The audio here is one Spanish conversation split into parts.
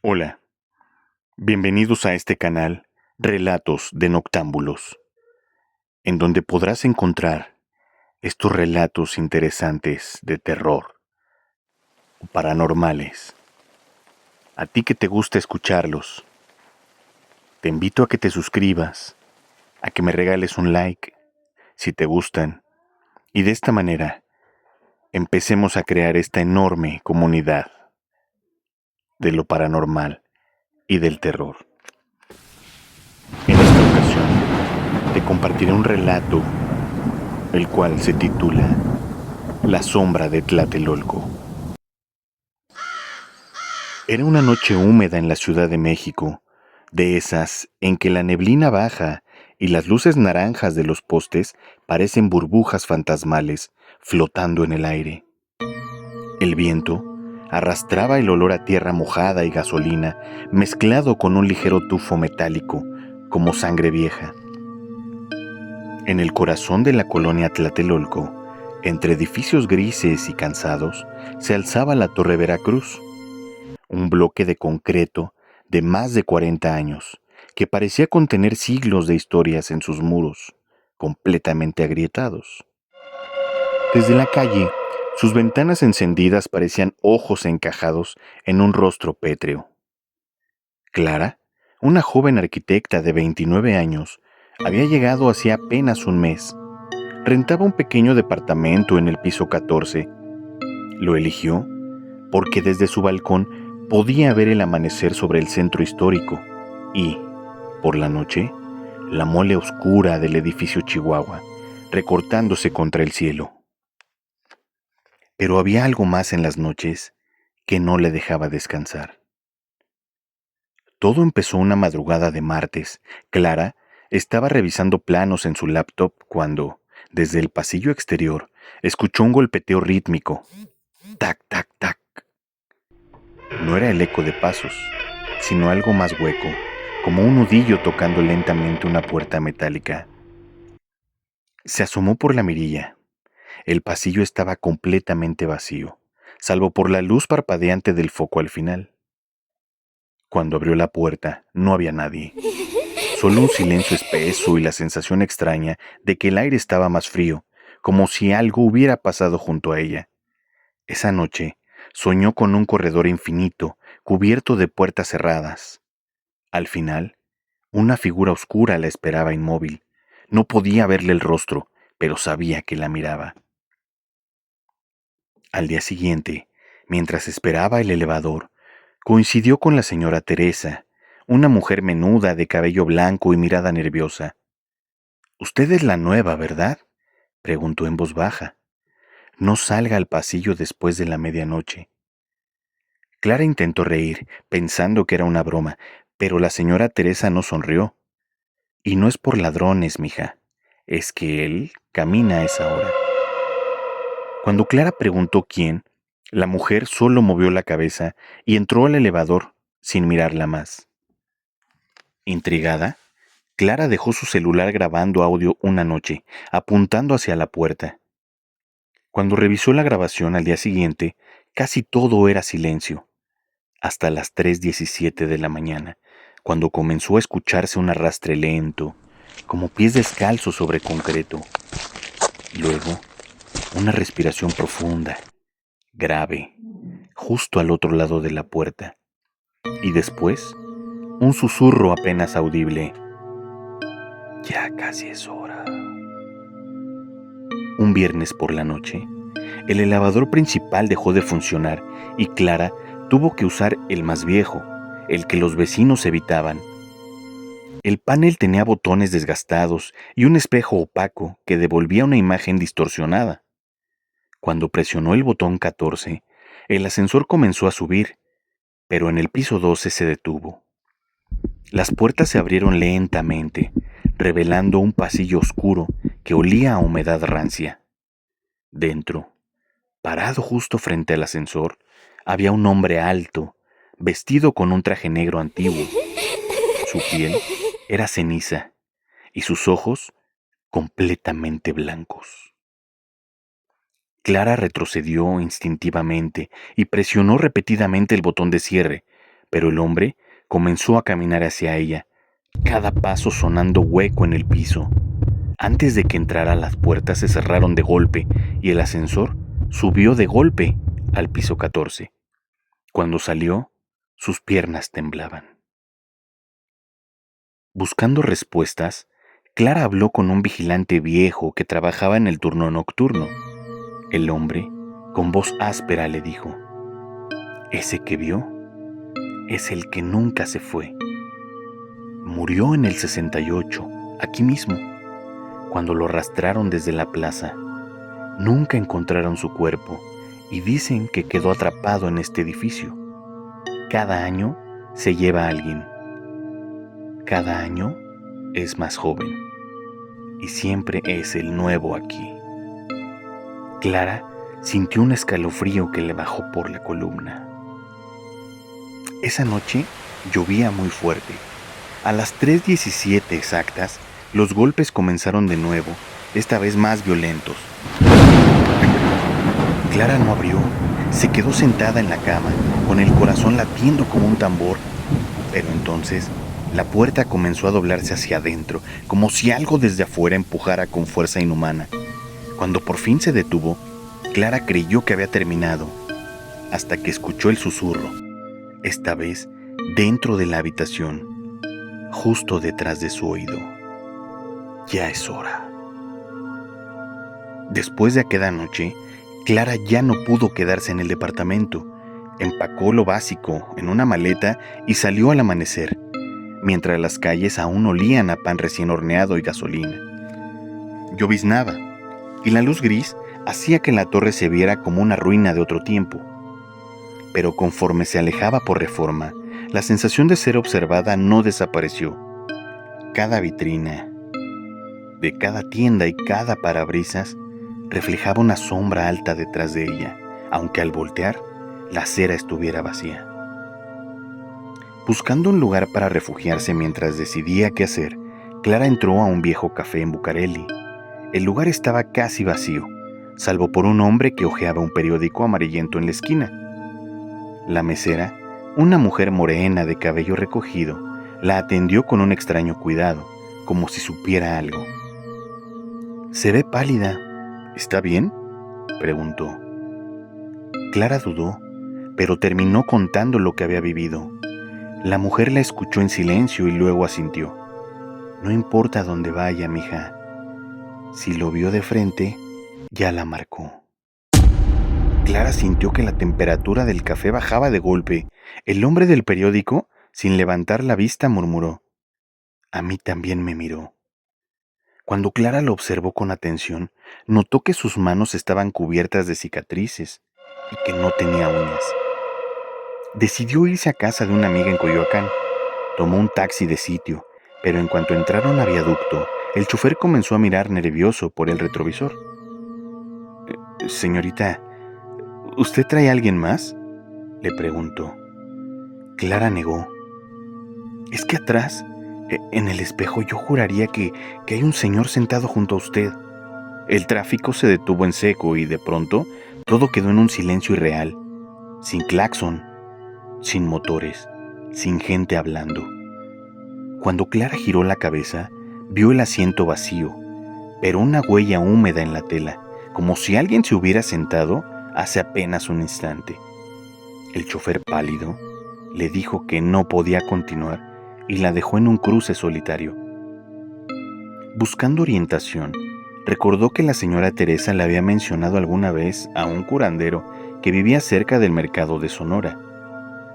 Hola, bienvenidos a este canal Relatos de Noctámbulos, en donde podrás encontrar estos relatos interesantes de terror o paranormales. A ti que te gusta escucharlos, te invito a que te suscribas, a que me regales un like si te gustan, y de esta manera empecemos a crear esta enorme comunidad de lo paranormal y del terror. En esta ocasión te compartiré un relato el cual se titula La sombra de Tlatelolco. Era una noche húmeda en la Ciudad de México, de esas en que la neblina baja y las luces naranjas de los postes parecen burbujas fantasmales flotando en el aire. El viento arrastraba el olor a tierra mojada y gasolina mezclado con un ligero tufo metálico, como sangre vieja. En el corazón de la colonia Tlatelolco, entre edificios grises y cansados, se alzaba la Torre Veracruz, un bloque de concreto de más de 40 años, que parecía contener siglos de historias en sus muros, completamente agrietados. Desde la calle, sus ventanas encendidas parecían ojos encajados en un rostro pétreo. Clara, una joven arquitecta de 29 años, había llegado hacía apenas un mes. Rentaba un pequeño departamento en el piso 14. Lo eligió porque desde su balcón podía ver el amanecer sobre el centro histórico y, por la noche, la mole oscura del edificio Chihuahua, recortándose contra el cielo. Pero había algo más en las noches que no le dejaba descansar. Todo empezó una madrugada de martes. Clara estaba revisando planos en su laptop cuando, desde el pasillo exterior, escuchó un golpeteo rítmico. Tac, tac, tac. No era el eco de pasos, sino algo más hueco, como un nudillo tocando lentamente una puerta metálica. Se asomó por la mirilla. El pasillo estaba completamente vacío, salvo por la luz parpadeante del foco al final. Cuando abrió la puerta, no había nadie. Solo un silencio espeso y la sensación extraña de que el aire estaba más frío, como si algo hubiera pasado junto a ella. Esa noche, soñó con un corredor infinito, cubierto de puertas cerradas. Al final, una figura oscura la esperaba inmóvil. No podía verle el rostro, pero sabía que la miraba. Al día siguiente, mientras esperaba el elevador, coincidió con la señora Teresa, una mujer menuda de cabello blanco y mirada nerviosa. «Usted es la nueva, ¿verdad?», preguntó en voz baja. «No salga al pasillo después de la medianoche». Clara intentó reír, pensando que era una broma, pero la señora Teresa no sonrió. «Y no es por ladrones, mija. Es que él camina a esa hora». Cuando Clara preguntó quién, la mujer solo movió la cabeza y entró al elevador sin mirarla más. Intrigada, Clara dejó su celular grabando audio una noche, apuntando hacia la puerta. Cuando revisó la grabación al día siguiente, casi todo era silencio, hasta las 3:17 de la mañana, cuando comenzó a escucharse un arrastre lento, como pies descalzos sobre concreto. Luego, una respiración profunda, grave, justo al otro lado de la puerta. Y después, un susurro apenas audible. «Ya casi es hora». Un viernes por la noche, el elevador principal dejó de funcionar y Clara tuvo que usar el más viejo, el que los vecinos evitaban. El panel tenía botones desgastados y un espejo opaco que devolvía una imagen distorsionada. Cuando presionó el botón 14, el ascensor comenzó a subir, pero en el piso 12 se detuvo. Las puertas se abrieron lentamente, revelando un pasillo oscuro que olía a humedad rancia. Dentro, parado justo frente al ascensor, había un hombre alto, vestido con un traje negro antiguo. Su piel era ceniza y sus ojos completamente blancos. Clara retrocedió instintivamente y presionó repetidamente el botón de cierre, pero el hombre comenzó a caminar hacia ella, cada paso sonando hueco en el piso. Antes de que entrara, las puertas se cerraron de golpe y el ascensor subió de golpe al piso 14. Cuando salió, sus piernas temblaban. Buscando respuestas, Clara habló con un vigilante viejo que trabajaba en el turno nocturno. El hombre, con voz áspera, le dijo: «Ese que vio es el que nunca se fue. Murió en el 68, aquí mismo, cuando lo arrastraron desde la plaza. Nunca encontraron su cuerpo y dicen que quedó atrapado en este edificio. Cada año se lleva a alguien. Cada año es más joven y siempre es el nuevo aquí». Clara sintió un escalofrío que le bajó por la columna. Esa noche llovía muy fuerte. A las 3:17 exactas, los golpes comenzaron de nuevo, esta vez más violentos. Clara no abrió, se quedó sentada en la cama, con el corazón latiendo como un tambor. Pero entonces, la puerta comenzó a doblarse hacia adentro, como si algo desde afuera empujara con fuerza inhumana. Cuando por fin se detuvo, Clara creyó que había terminado, hasta que escuchó el susurro, esta vez dentro de la habitación, justo detrás de su oído: «Ya es hora». Después de aquella noche, Clara ya no pudo quedarse en el departamento. Empacó lo básico en una maleta y salió al amanecer, mientras las calles aún olían a pan recién horneado y gasolina. Lloviznaba, y la luz gris hacía que la torre se viera como una ruina de otro tiempo. Pero conforme se alejaba por Reforma, la sensación de ser observada no desapareció. Cada vitrina de cada tienda y cada parabrisas reflejaba una sombra alta detrás de ella, aunque al voltear, la acera estuviera vacía. Buscando un lugar para refugiarse mientras decidía qué hacer, Clara entró a un viejo café en Bucareli. El lugar estaba casi vacío, salvo por un hombre que hojeaba un periódico amarillento en la esquina. La mesera, una mujer morena de cabello recogido, la atendió con un extraño cuidado, como si supiera algo. «Se ve pálida. ¿Está bien?», preguntó. Clara dudó, pero terminó contando lo que había vivido. La mujer la escuchó en silencio y luego asintió. «No importa dónde vaya, mija. Si lo vio de frente, ya la marcó». Clara sintió que la temperatura del café bajaba de golpe. El hombre del periódico, sin levantar la vista, murmuró: «A mí también me miró». Cuando Clara lo observó con atención, notó que sus manos estaban cubiertas de cicatrices y que no tenía uñas. Decidió irse a casa de una amiga en Coyoacán. Tomó un taxi de sitio, pero en cuanto entraron a viaducto, el chofer comenzó a mirar nervioso por el retrovisor. «Señorita, ¿usted trae a alguien más?», le preguntó. Clara negó. «Es que atrás, en el espejo, yo juraría que hay un señor sentado junto a usted». El tráfico se detuvo en seco y de pronto todo quedó en un silencio irreal, sin claxon, sin motores, sin gente hablando. Cuando Clara giró la cabeza, vio el asiento vacío, pero una huella húmeda en la tela, como si alguien se hubiera sentado hace apenas un instante. El chofer pálido le dijo que no podía continuar y la dejó en un cruce solitario. Buscando orientación, recordó que la señora Teresa le había mencionado alguna vez a un curandero que vivía cerca del mercado de Sonora.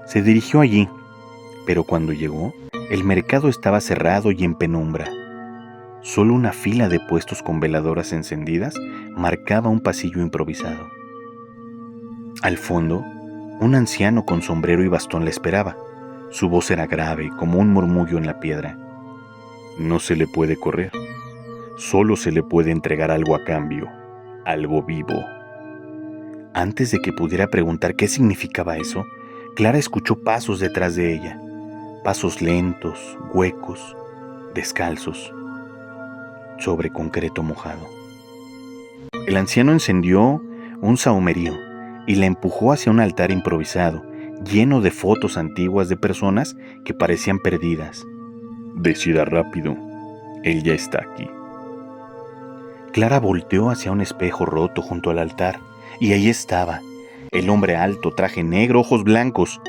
Se dirigió allí, pero cuando llegó, el mercado estaba cerrado y en penumbra. Solo una fila de puestos con veladoras encendidas marcaba un pasillo improvisado. Al fondo, un anciano con sombrero y bastón la esperaba. Su voz era grave, como un murmullo en la piedra. «No se le puede correr. Solo se le puede entregar algo a cambio, algo vivo». Antes de que pudiera preguntar qué significaba eso, Clara escuchó pasos detrás de ella. Pasos lentos, huecos, descalzos, sobre concreto mojado. El anciano encendió un sahumerio y la empujó hacia un altar improvisado, lleno de fotos antiguas de personas que parecían perdidas. Decida rápido, él ya está aquí. Clara volteó hacia un espejo roto junto al altar, y ahí estaba, el hombre alto, traje negro, ojos blancos,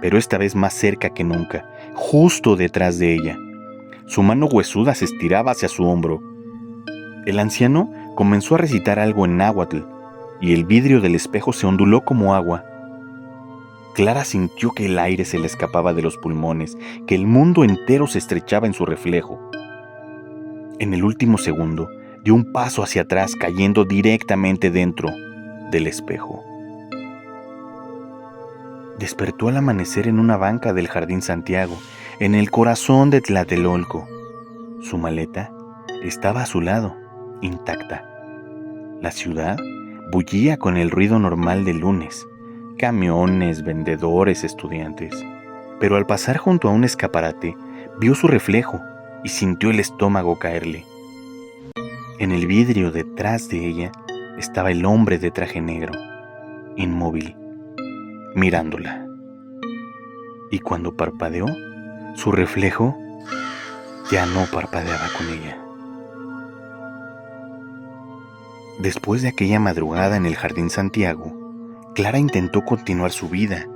pero esta vez más cerca que nunca, justo detrás de ella. Su mano huesuda se estiraba hacia su hombro. El anciano comenzó a recitar algo en náhuatl, y el vidrio del espejo se onduló como agua. Clara sintió que el aire se le escapaba de los pulmones, que el mundo entero se estrechaba en su reflejo. En el último segundo, dio un paso hacia atrás, cayendo directamente dentro del espejo. Despertó al amanecer en una banca del Jardín Santiago, en el corazón de Tlatelolco. Su maleta estaba a su lado, intacta. La ciudad bullía con el ruido normal del lunes, camiones, vendedores, estudiantes. Pero al pasar junto a un escaparate, vio su reflejo y sintió el estómago caerle. En el vidrio detrás de ella estaba el hombre de traje negro, inmóvil, mirándola. Y cuando parpadeó, su reflejo ya no parpadeaba con ella. Después de aquella madrugada en el Jardín Santiago, Clara intentó continuar su vida.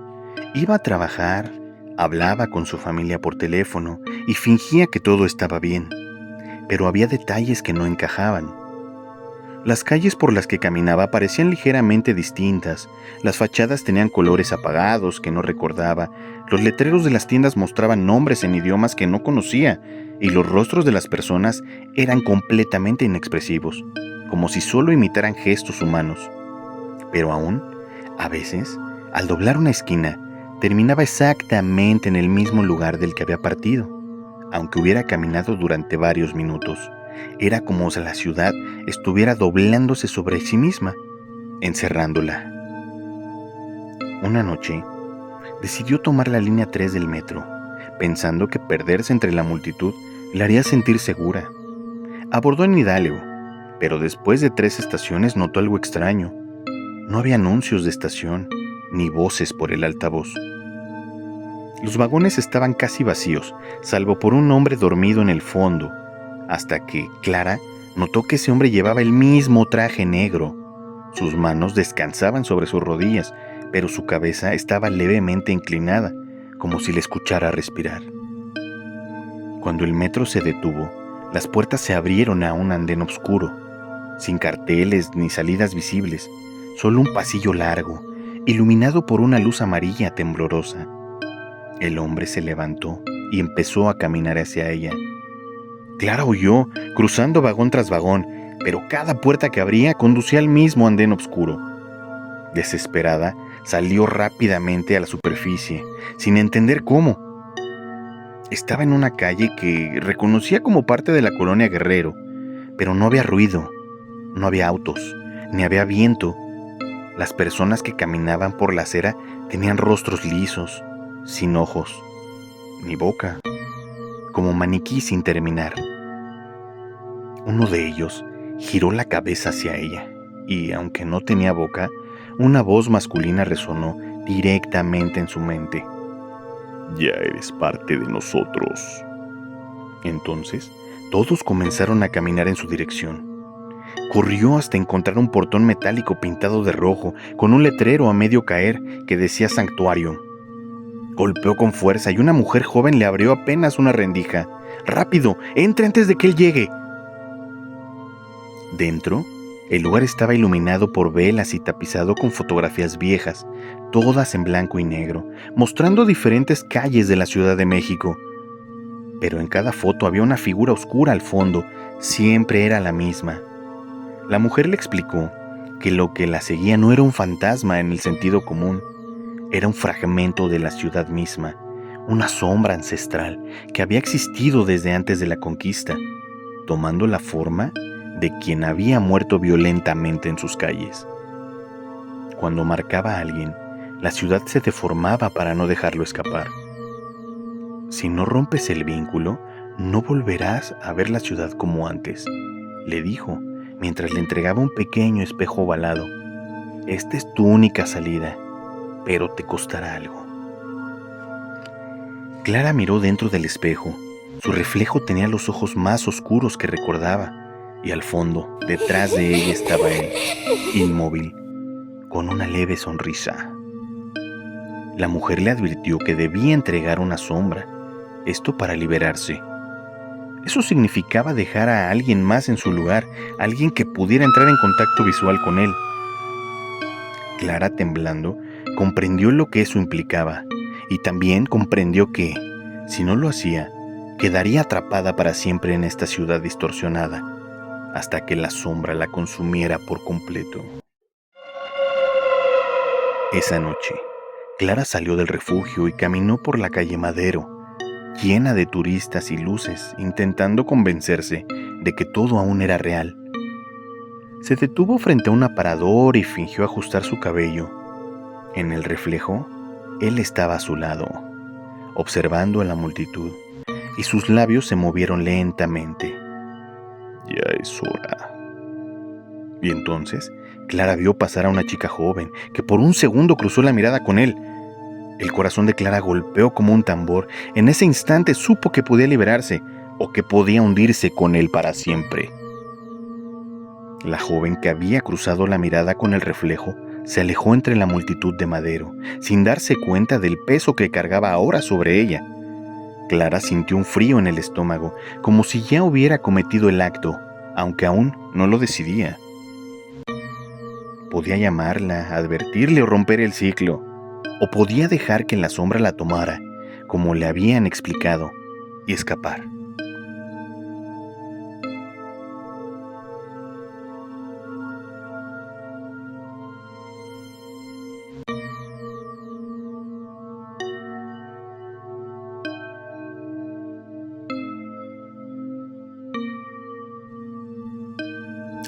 Iba a trabajar, hablaba con su familia por teléfono y fingía que todo estaba bien, pero había detalles que no encajaban. Las calles por las que caminaba parecían ligeramente distintas, las fachadas tenían colores apagados que no recordaba, los letreros de las tiendas mostraban nombres en idiomas que no conocía y los rostros de las personas eran completamente inexpresivos, como si solo imitaran gestos humanos. Pero aún, a veces, al doblar una esquina, terminaba exactamente en el mismo lugar del que había partido, aunque hubiera caminado durante varios minutos. Era como si la ciudad estuviera doblándose sobre sí misma, encerrándola. Una noche, decidió tomar la línea 3 del metro, pensando que perderse entre la multitud la haría sentir segura. Abordó en Hidalgo, pero después de 3 estaciones notó algo extraño. No había anuncios de estación, ni voces por el altavoz. Los vagones estaban casi vacíos, salvo por un hombre dormido en el fondo, hasta que Clara notó que ese hombre llevaba el mismo traje negro. Sus manos descansaban sobre sus rodillas, pero su cabeza estaba levemente inclinada, como si le escuchara respirar. Cuando el metro se detuvo, las puertas se abrieron a un andén oscuro, sin carteles ni salidas visibles, solo un pasillo largo, iluminado por una luz amarilla temblorosa. El hombre se levantó y empezó a caminar hacia ella. Clara huyó, cruzando vagón tras vagón, pero cada puerta que abría conducía al mismo andén oscuro. Desesperada, salió rápidamente a la superficie, sin entender cómo. Estaba en una calle que reconocía como parte de la colonia Guerrero, pero no había ruido, no había autos, ni había viento. Las personas que caminaban por la acera tenían rostros lisos, sin ojos, ni boca, como maniquí sin terminar. Uno de ellos giró la cabeza hacia ella y, aunque no tenía boca, una voz masculina resonó directamente en su mente. Ya eres parte de nosotros. Entonces, todos comenzaron a caminar en su dirección. Corrió hasta encontrar un portón metálico pintado de rojo, con un letrero a medio caer que decía santuario. Golpeó con fuerza y una mujer joven le abrió apenas una rendija. ¡Rápido! ¡Entre antes de que él llegue! Dentro, el lugar estaba iluminado por velas y tapizado con fotografías viejas, todas en blanco y negro, mostrando diferentes calles de la Ciudad de México. Pero en cada foto había una figura oscura al fondo, siempre era la misma. La mujer le explicó que lo que la seguía no era un fantasma en el sentido común, era un fragmento de la ciudad misma, una sombra ancestral que había existido desde antes de la conquista, tomando la forma de quien había muerto violentamente en sus calles. Cuando marcaba a alguien, la ciudad se deformaba para no dejarlo escapar. Si no rompes el vínculo, no volverás a ver la ciudad como antes, le dijo, mientras le entregaba un pequeño espejo ovalado. Esta es tu única salida, pero te costará algo. Clara miró dentro del espejo. Su reflejo tenía los ojos más oscuros que recordaba, y al fondo, detrás de ella estaba él, inmóvil, con una leve sonrisa. La mujer le advirtió que debía entregar una sombra, esto para liberarse. Eso significaba dejar a alguien más en su lugar, alguien que pudiera entrar en contacto visual con él. Clara, temblando, comprendió lo que eso implicaba, y también comprendió que, si no lo hacía, quedaría atrapada para siempre en esta ciudad distorsionada, hasta que la sombra la consumiera por completo. Esa noche, Clara salió del refugio y caminó por la calle Madero, llena de turistas y luces, intentando convencerse de que todo aún era real. Se detuvo frente a un aparador y fingió ajustar su cabello. En el reflejo, él estaba a su lado, observando a la multitud, y sus labios se movieron lentamente. Ya es hora. Y entonces, Clara vio pasar a una chica joven, que por un segundo cruzó la mirada con él. El corazón de Clara golpeó como un tambor. En ese instante supo que podía liberarse, o que podía hundirse con él para siempre. La joven, que había cruzado la mirada con el reflejo, se alejó entre la multitud de Madero, sin darse cuenta del peso que cargaba ahora sobre ella. Clara sintió un frío en el estómago, como si ya hubiera cometido el acto, aunque aún no lo decidía. Podía llamarla, advertirle o romper el ciclo, o podía dejar que la sombra la tomara, como le habían explicado, y escapar.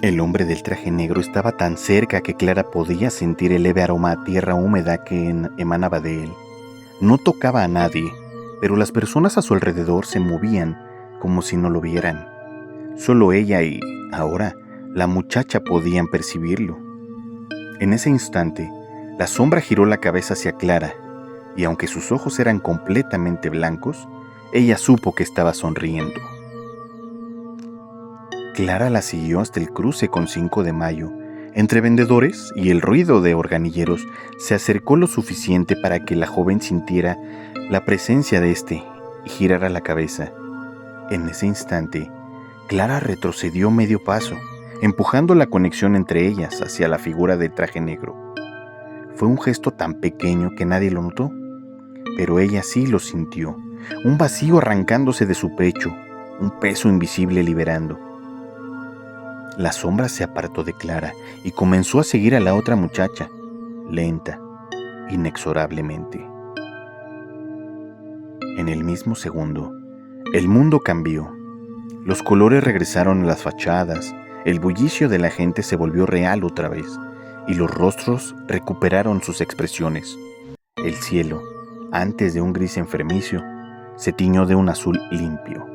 El hombre del traje negro estaba tan cerca que Clara podía sentir el leve aroma a tierra húmeda que emanaba de él. No tocaba a nadie, pero las personas a su alrededor se movían como si no lo vieran. Solo ella y, ahora, la muchacha podían percibirlo. En ese instante, la sombra giró la cabeza hacia Clara, y aunque sus ojos eran completamente blancos, ella supo que estaba sonriendo. Clara la siguió hasta el cruce con 5 de Mayo. Entre vendedores y el ruido de organilleros, se acercó lo suficiente para que la joven sintiera la presencia de este y girara la cabeza. En ese instante, Clara retrocedió medio paso, empujando la conexión entre ellas hacia la figura del traje negro. Fue un gesto tan pequeño que nadie lo notó, pero ella sí lo sintió, un vacío arrancándose de su pecho, un peso invisible liberando. La sombra se apartó de Clara y comenzó a seguir a la otra muchacha, lenta, inexorablemente. En el mismo segundo, el mundo cambió. Los colores regresaron a las fachadas, el bullicio de la gente se volvió real otra vez, y los rostros recuperaron sus expresiones. El cielo, antes de un gris enfermizo, se tiñó de un azul limpio.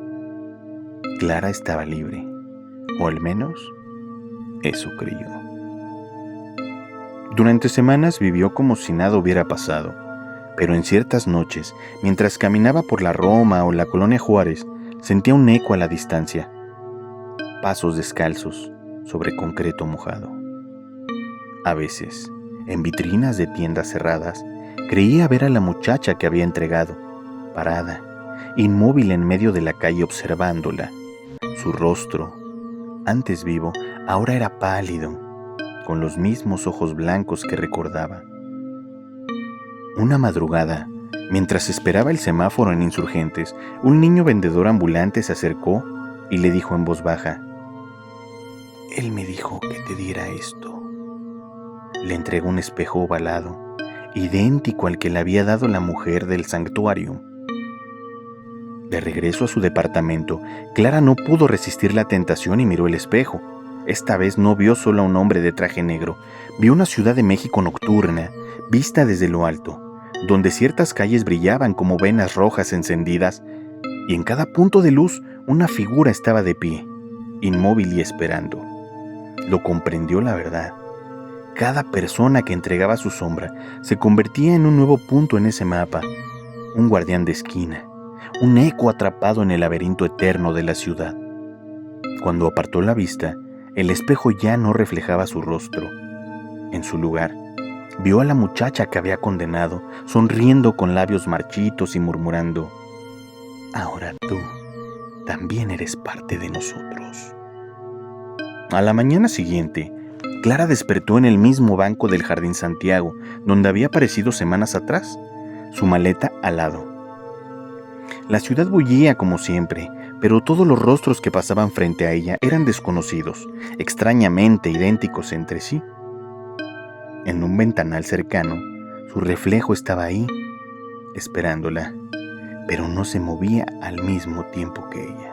Clara estaba libre, o al menos eso creyó. Durante semanas vivió como si nada hubiera pasado, pero en ciertas noches, mientras caminaba por la Roma o la Colonia Juárez, sentía un eco a la distancia. Pasos descalzos sobre concreto mojado. A veces, en vitrinas de tiendas cerradas, creía ver a la muchacha que había entregado, parada, inmóvil en medio de la calle observándola. Su rostro, antes vivo, ahora era pálido, con los mismos ojos blancos que recordaba. Una madrugada, mientras esperaba el semáforo en Insurgentes, un niño vendedor ambulante se acercó y le dijo en voz baja: «Él me dijo que te diera esto». Le entregó un espejo ovalado, idéntico al que le había dado la mujer del santuario. De regreso a su departamento, Clara no pudo resistir la tentación y miró el espejo. Esta vez no vio solo a un hombre de traje negro, vio una Ciudad de México nocturna, vista desde lo alto, donde ciertas calles brillaban como venas rojas encendidas, y en cada punto de luz una figura estaba de pie, inmóvil y esperando. Lo comprendió la verdad. Cada persona que entregaba su sombra se convertía en un nuevo punto en ese mapa, un guardián de esquina, un eco atrapado en el laberinto eterno de la ciudad. Cuando apartó la vista, el espejo ya no reflejaba su rostro. En su lugar, vio a la muchacha que había condenado, sonriendo con labios marchitos y murmurando: «Ahora tú también eres parte de nosotros». A la mañana siguiente, Clara despertó en el mismo banco del Jardín Santiago, donde había aparecido semanas atrás, su maleta al lado. La ciudad bullía como siempre, pero todos los rostros que pasaban frente a ella eran desconocidos, extrañamente idénticos entre sí. En un ventanal cercano, su reflejo estaba ahí, esperándola, pero no se movía al mismo tiempo que ella.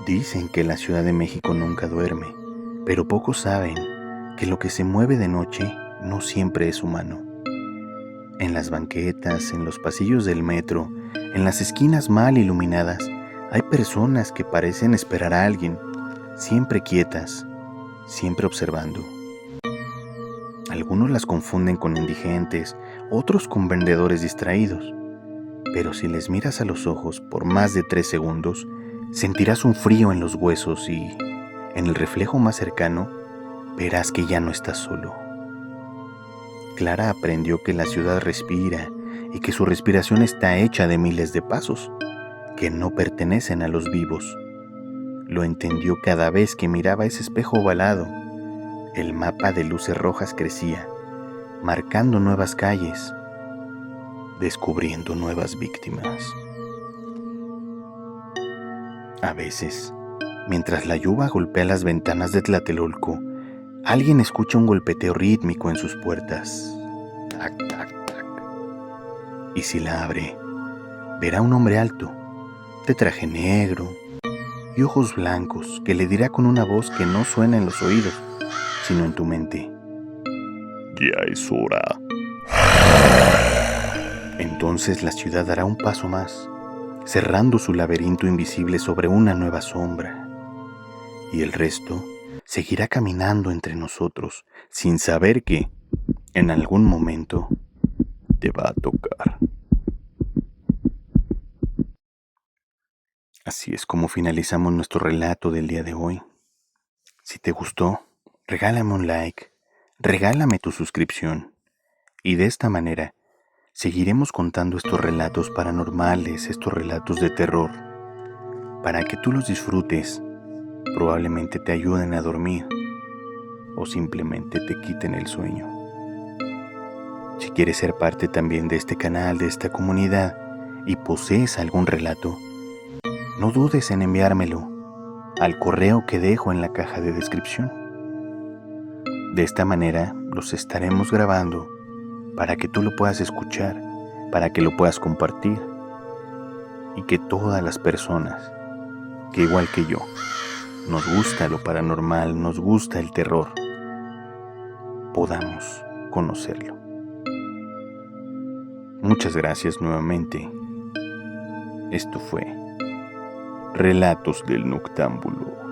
Dicen que la Ciudad de México nunca duerme, pero pocos saben que lo que se mueve de noche no siempre es humano. En las banquetas, en los pasillos del metro, en las esquinas mal iluminadas, hay personas que parecen esperar a alguien, siempre quietas, siempre observando. Algunos las confunden con indigentes, otros con vendedores distraídos, pero si les miras a los ojos por más de 3 segundos, sentirás un frío en los huesos y, en el reflejo más cercano, verás que ya no estás solo. Clara aprendió que la ciudad respira y que su respiración está hecha de miles de pasos, que no pertenecen a los vivos. Lo entendió cada vez que miraba ese espejo ovalado. El mapa de luces rojas crecía, marcando nuevas calles, descubriendo nuevas víctimas. A veces, mientras la lluvia golpea las ventanas de Tlatelolco, alguien escucha un golpeteo rítmico en sus puertas. Tac, tac, tac. Y si la abre, verá un hombre alto, de traje negro y ojos blancos, que le dirá con una voz que no suena en los oídos, sino en tu mente: «Ya es hora». Entonces la ciudad dará un paso más, cerrando su laberinto invisible sobre una nueva sombra, y el resto seguirá caminando entre nosotros sin saber que, en algún momento, te va a tocar. Así es como finalizamos nuestro relato del día de hoy. Si te gustó, regálame un like, regálame tu suscripción, y de esta manera seguiremos contando estos relatos paranormales, estos relatos de terror, para que tú los disfrutes. Probablemente te ayuden a dormir o simplemente te quiten el sueño. Si quieres ser parte también de este canal, de esta comunidad, y posees algún relato, no dudes en enviármelo al correo que dejo en la caja de descripción. De esta manera los estaremos grabando para que tú lo puedas escuchar, para que lo puedas compartir, y que todas las personas que, igual que yo, nos gusta lo paranormal, nos gusta el terror, podamos conocerlo. Muchas gracias nuevamente. Esto fue Relatos del Noctámbulo.